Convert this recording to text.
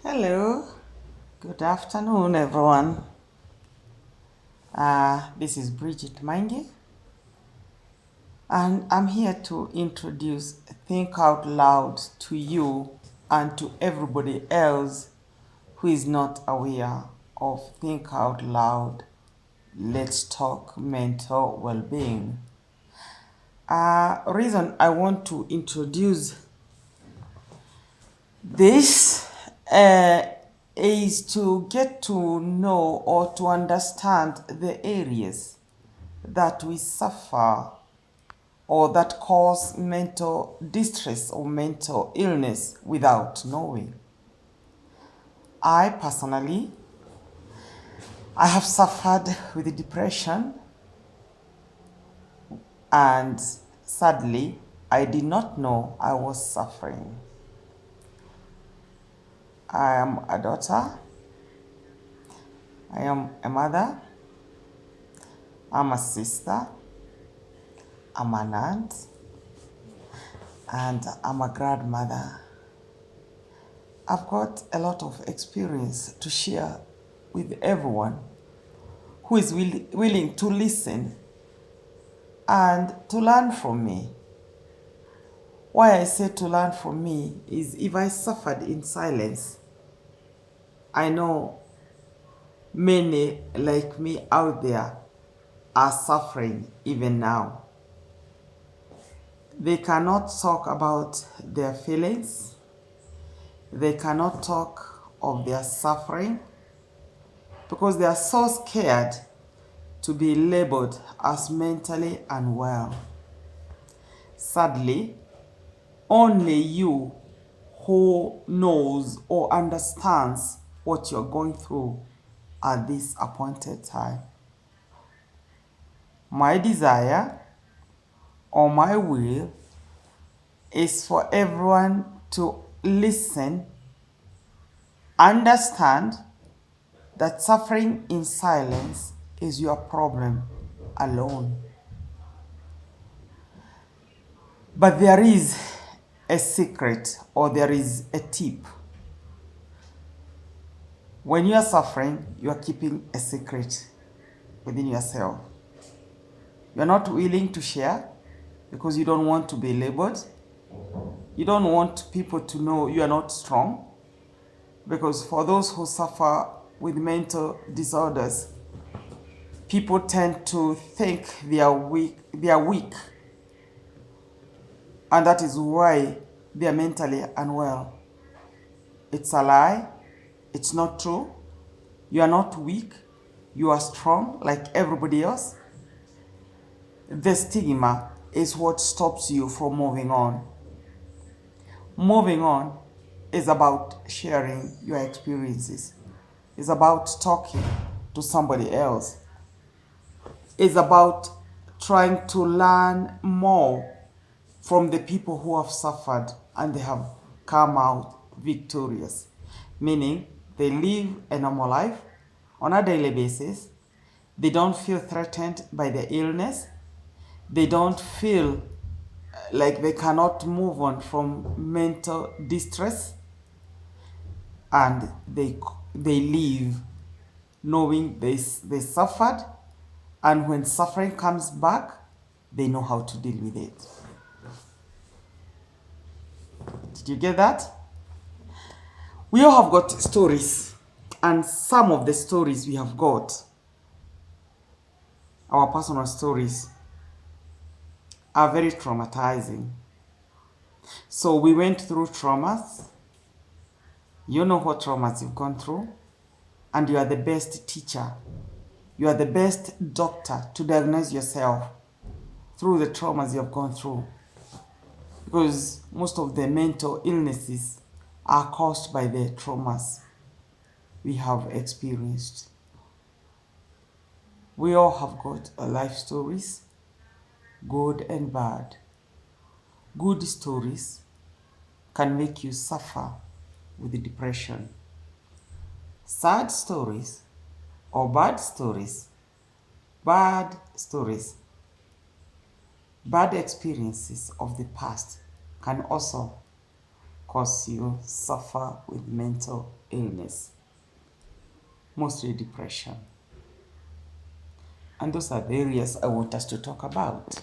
Hello, good afternoon, everyone. This is Bridget Mange, and I'm here to introduce Think Out Loud to you and to everybody else who is not aware of Think Out Loud. Let's talk mental well-being. Reason I want to introduce this is to get to know or to understand the areas that we suffer or that cause mental distress or mental illness without knowing. I personally, I have suffered with depression, and sadly, I did not know I was suffering. I am a daughter, I am a mother, I'm a sister, I'm an aunt, and I'm a grandmother. I've got a lot of experience to share with everyone who is willing to listen and to learn from me. Why I say to learn from me is if I suffered in silence, I know many like me out there are suffering even now. They cannot talk about their feelings. They cannot talk of their suffering because they are so scared to be labeled as mentally unwell. Sadly, only you who knows or understands what you're going through at this appointed time. My desire or my will is for everyone to listen, understand that suffering in silence is your problem alone. But there is a secret or there is a tip. When you are suffering, you are keeping a secret within yourself. You're not willing to share because you don't want to be labeled. You don't want people to know you are not strong, because for those who suffer with mental disorders, people tend to think they are weak, and that is why they are mentally unwell. It's a lie. It's not true. You are not weak. You are strong like everybody else. The stigma is what stops you from moving on. Moving on is about sharing your experiences. It's about talking to somebody else. It's about trying to learn more from the people who have suffered and they have come out victorious. Meaning they live a normal life on a daily basis. They don't feel threatened by the illness. They don't feel like they cannot move on from mental distress, and they live knowing they suffered, and when suffering comes back, they know how to deal with it. Did you get that? We all have got stories, and some of the stories we have got, our personal stories, are very traumatizing. So we went through traumas. You know what traumas you've gone through, and you are the best teacher. You are the best doctor to diagnose yourself through the traumas you have gone through. Because most of the mental illnesses are caused by the traumas we have experienced. We all have got life stories, good and bad. Good stories can make you suffer with depression. Sad stories or bad stories, bad experiences of the past can also cause you suffer with mental illness, mostly depression. And those are the areas I want us to talk about.